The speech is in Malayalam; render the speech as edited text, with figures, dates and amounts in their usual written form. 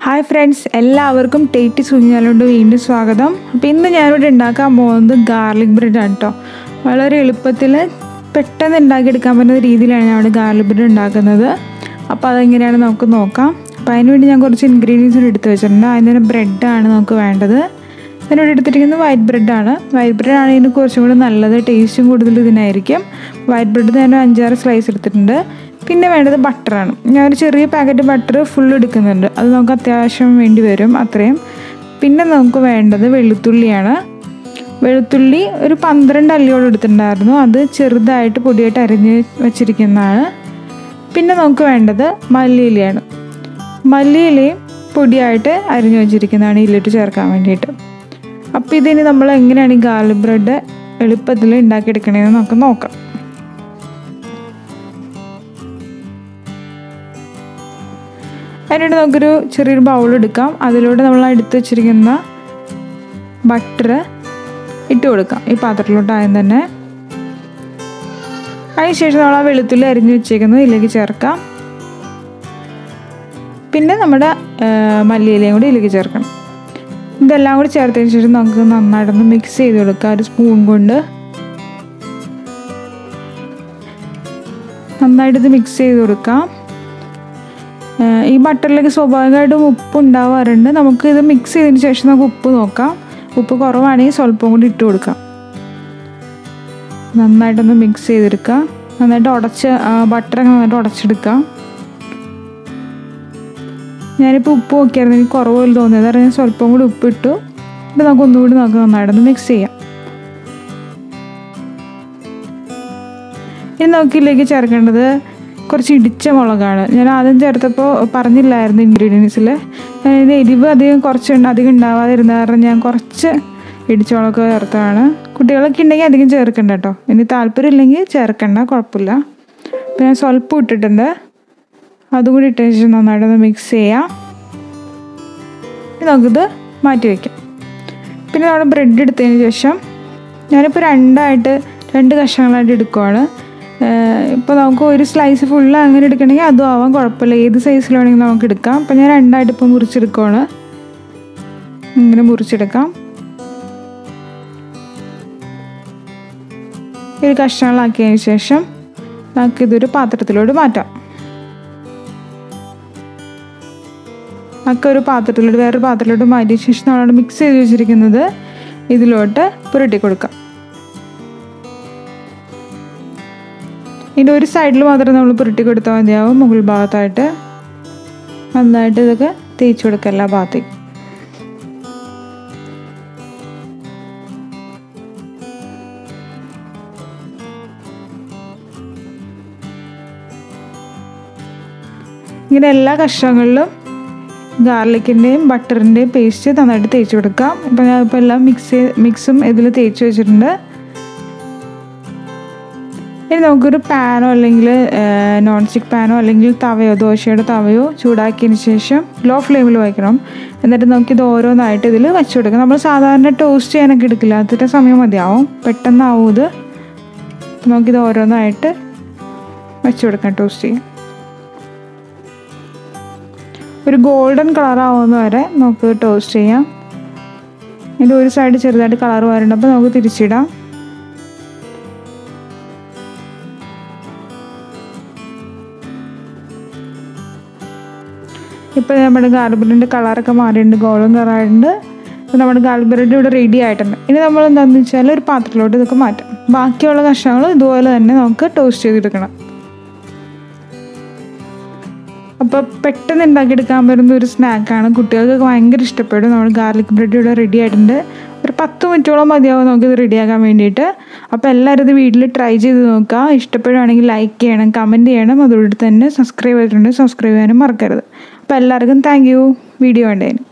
ഹായ് ഫ്രണ്ട്സ്, എല്ലാവർക്കും ടേറ്റിസ് കുഞ്ഞാലോണ്ട് വീണ്ടും സ്വാഗതം. അപ്പോൾ ഇന്ന് ഞാനിവിടെ ഉണ്ടാക്കാൻ പോകുന്നത് ഗാർലിക് ബ്രെഡാണ് കേട്ടോ. വളരെ എളുപ്പത്തിൽ പെട്ടെന്ന് ഉണ്ടാക്കിയെടുക്കാൻ പറ്റുന്ന രീതിയിലാണ് ഞാൻ ഇവിടെ ഗാർലിക് ബ്രെഡ് ഉണ്ടാക്കുന്നത്. അപ്പോൾ അതെങ്ങനെയാണ് നമുക്ക് നോക്കാം. അപ്പോൾ അതിനുവേണ്ടി ഞാൻ കുറച്ച് ഇൻഗ്രീഡിയൻസ് എടുത്ത് വെച്ചിട്ടുണ്ട്. അതിന് ബ്രെഡാണ് നമുക്ക് വേണ്ടത്. അതിനോട് എടുത്തിരിക്കുന്നത് വൈറ്റ് ബ്രെഡാണ്. വൈറ്റ് ബ്രെഡാണ് ഇതിന് കുറച്ചും കൂടി നല്ലത്, ടേസ്റ്റും കൂടുതൽ ഇതിനായിരിക്കും. വൈറ്റ് ബ്രെഡ് ഞാൻ 5-6 സ്ലൈസ് എടുത്തിട്ടുണ്ട്. പിന്നെ വേണ്ടത് ബട്ടറാണ്. ഞാനൊരു ചെറിയ പാക്കറ്റ് ബട്ടർ ഫുൾ എടുക്കുന്നുണ്ട്. അത് നമുക്ക് അത്യാവശ്യം വേണ്ടി വരും, അത്രയും. പിന്നെ നമുക്ക് വേണ്ടത് വെളുത്തുള്ളിയാണ്. വെളുത്തുള്ളി ഒരു 12 അല്ലിയോളം എടുത്തിട്ടുണ്ടായിരുന്നു. അത് ചെറുതായിട്ട് പൊടിയായിട്ട് അരിഞ്ഞ് വെച്ചിരിക്കുന്നതാണ്. പിന്നെ നമുക്ക് വേണ്ടത് മല്ലിയിലയാണ്. മല്ലിയിലയും പൊടിയായിട്ട് അരിഞ്ഞ് വെച്ചിരിക്കുന്നതാണ് ഇതിലിട്ട് ചേർക്കാൻ വേണ്ടിയിട്ട്. അപ്പോൾ ഇതിന് നമ്മൾ എങ്ങനെയാണ് ഈ ഗാർലിക് ബ്രെഡ് എളുപ്പത്തിൽ ഉണ്ടാക്കിയെടുക്കണതെന്ന് നമുക്ക് നോക്കാം. അതിനായിട്ട് നമുക്കൊരു ചെറിയൊരു ബൗൾ എടുക്കാം. അതിലൂടെ നമ്മൾ എടുത്ത് വെച്ചിരിക്കുന്ന ബട്ടർ ഇട്ട് കൊടുക്കാം ഈ പാത്രത്തിലോട്ട് ആദ്യം തന്നെ. അതിനുശേഷം നമ്മൾ ആ വെളുത്തുള്ളി അരിഞ്ഞ് വെച്ചേക്കുന്നത് ഇതിലേക്ക് ചേർക്കാം. പിന്നെ നമ്മുടെ മല്ലിയിലയും കൂടി ഇതിലേക്ക് ചേർക്കണം. ഇതെല്ലാം കൂടി ചേർത്തതിന് ശേഷം നമുക്ക് നന്നായിട്ടൊന്ന് മിക്സ് ചെയ്ത് കൊടുക്കാം. ഒരു സ്പൂൺ കൊണ്ട് നന്നായിട്ടിത് മിക്സ് ചെയ്ത് കൊടുക്കാം. ഈ ബട്ടറിലേക്ക് സ്വാഭാവികമായിട്ടും ഉപ്പ് ഉണ്ടാവാറുണ്ട്. നമുക്ക് ഇത് മിക്സ് ചെയ്തതിന് ശേഷം നമുക്ക് ഉപ്പ് നോക്കാം. ഉപ്പ് കുറവാണെങ്കിൽ സ്വല്പം കൂടി ഇട്ട് കൊടുക്കാം. നന്നായിട്ടൊന്ന് മിക്സ് ചെയ്തെടുക്കുക. നന്നായിട്ട് ബട്ടറൊക്കെ നന്നായിട്ട് ഉടച്ചെടുക്കാം. ഞാനിപ്പോൾ ഉപ്പ് നോക്കിയായിരുന്നു, എനിക്ക് കുറവ് പോലെ തോന്നിയത്. കാരണം ഞാൻ സ്വല്പം കൂടി ഉപ്പിട്ടു. ഇത് നമുക്ക് ഒന്നുകൂടി നന്നായിട്ടൊന്ന് മിക്സ് ചെയ്യാം. ഇനി നമുക്കിതിലേക്ക് ചേർക്കേണ്ടത് കുറച്ച് ഇടിച്ച മുളകാണ്. ഞാൻ ആദ്യം ചേർത്തപ്പോൾ പറഞ്ഞില്ലായിരുന്നു ഇൻഗ്രീഡിയൻസിൽ. ഇത് എരിവ് അധികം ഉണ്ടാവാതിരുന്ന കാരണം ഞാൻ കുറച്ച് ഇടിച്ച മുളക് ചേർത്തതാണ്. കുട്ടികളൊക്കെ ഉണ്ടെങ്കിൽ അധികം ചേർക്കണ്ട കേട്ടോ. ഇനി താല്പര്യം ഇല്ലെങ്കിൽ ചേർക്കണ്ട, കുഴപ്പമില്ല. അപ്പോൾ ഞാൻ സ്വല്പം ഇട്ടിട്ടുണ്ട്. അതും കൂടി ഇട്ടതിന് ശേഷം നന്നായിട്ടൊന്ന് മിക്സ് ചെയ്യാം. ഇനി നമുക്കിത് മാറ്റി വയ്ക്കാം. പിന്നെ നമ്മൾ ബ്രെഡ് എടുത്തതിന് ശേഷം ഞാനിപ്പോൾ 2 കഷ്ണങ്ങളായിട്ട് എടുക്കുവാണ്. ഇപ്പോൾ നമുക്ക് ഒരു സ്ലൈസ് ഫുള്ള് അങ്ങനെ എടുക്കണമെങ്കിൽ അതും ആവാം, കുഴപ്പമില്ല. ഏത് സൈസിൽ വേണമെങ്കിൽ നമുക്ക് എടുക്കാം. അപ്പോൾ ഞാൻ 2 ഇപ്പോൾ മുറിച്ചെടുക്കുവാണ്. ഇങ്ങനെ മുറിച്ചെടുക്കാം. ഒരു കഷ്ണങ്ങളാക്കിയതിന് ശേഷം നമുക്കിതൊരു പാത്രത്തിലോട്ട് മാറ്റാം. വേറൊരു പാത്രത്തിലോട്ട് മാറ്റിയ ശേഷം നമ്മളോട് മിക്സ് ചെയ്ത് വെച്ചിരിക്കുന്നത് ഇതിലോട്ട് പുരട്ടി കൊടുക്കാം. ഇതിൻ്റെ ഒരു സൈഡിൽ മാത്രം നമ്മൾ പുരട്ടി കൊടുത്താൽ മതിയാവും. മുകൾ ഭാഗത്തായിട്ട് നന്നായിട്ട് ഇതൊക്കെ തേച്ച് കൊടുക്കുക എല്ലാ ഭാഗത്തേക്കും. ഇങ്ങനെ എല്ലാ കഷ്ണങ്ങളിലും ഗാർലിക്കിൻ്റെയും ബട്ടറിൻ്റെയും പേസ്റ്റ് നന്നായിട്ട് തേച്ച് കൊടുക്കാം. ഇപ്പം ഞാൻ എല്ലാം മിക്സും ഇതിൽ തേച്ച് വെച്ചിട്ടുണ്ട്. ഇനി നമുക്കൊരു പാനോ അല്ലെങ്കിൽ നോൺ സ്റ്റിക്ക് പാനോ അല്ലെങ്കിൽ തവയോ, ദോശയുടെ തവയോ ചൂടാക്കിയതിന് ശേഷം ലോ ഫ്ലെയിമിൽ വയ്ക്കണം. എന്നിട്ട് നമുക്കിത് ഓരോന്നായിട്ട് ഇതിൽ വെച്ച് കൊടുക്കാം. നമ്മൾ സാധാരണ ടോസ്റ്റ് ചെയ്യാനൊക്കെ എടുക്കില്ല, അത്ര സമയം മതിയാവും, പെട്ടെന്നാവും ഇത്. അപ്പോൾ നമുക്കിത് ഓരോന്നായിട്ട് വെച്ച് കൊടുക്കാം ടോസ്റ്റ് ചെയ്യാൻ. ഒരു ഗോൾഡൻ കളർ ആവുന്ന വരെ നമുക്ക് ടോസ്റ്റ് ചെയ്യാം. ഇതിൻ്റെ ഒരു സൈഡ് ചെറുതായിട്ട് കളർ വരുന്നുണ്ട്, അപ്പോൾ നമുക്ക് തിരിച്ചിടാം. ഇപ്പോൾ നമ്മുടെ ഗാർലിക് ബ്രെഡിൻ്റെ കളറൊക്കെ മാറിയിട്ടുണ്ട്, ഗോൾഡൻ കളറായിട്ടുണ്ട്. അപ്പോൾ നമ്മുടെ ഗാർലിക് ബ്രെഡ് ഇവിടെ റെഡി ആയിട്ടുണ്ട്. ഇനി നമ്മൾ എന്താണെന്ന് വെച്ചാൽ ഒരു പാത്രത്തിലോട്ട് ഇതൊക്കെ മാറ്റാം. ബാക്കിയുള്ള കഷ്ണങ്ങൾ ഇതുപോലെ തന്നെ നമുക്ക് ടോസ്റ്റ് ചെയ്തെടുക്കണം. അപ്പോൾ പെട്ടെന്ന് ഉണ്ടാക്കിയെടുക്കാൻ പറ്റുന്ന ഒരു സ്നാക്കാണ്. കുട്ടികൾക്കൊക്കെ ഭയങ്കര ഇഷ്ടപ്പെടും. നമ്മൾ ഗാർലിക് ബ്രെഡ് ഇവിടെ റെഡി ആയിട്ടുണ്ട്. ഒരു 10 മിനിറ്റോളം മതിയാവും നമുക്കിത് റെഡിയാക്കാൻ വേണ്ടിയിട്ട്. അപ്പോൾ എല്ലാവരും ഇത് വീട്ടിൽ ട്രൈ ചെയ്ത് നോക്കുക. ഇഷ്ടപ്പെടുകയാണെങ്കിൽ ലൈക്ക് ചെയ്യണം, കമൻറ്റ് ചെയ്യണം. അതുകൊണ്ട് തന്നെ സബ്സ്ക്രൈബ് ചെയ്യാനും മറക്കരുത്. അപ്പോൾ എല്ലാവർക്കും താങ്ക് യു വീഡിയോ കണ്ടതിന്.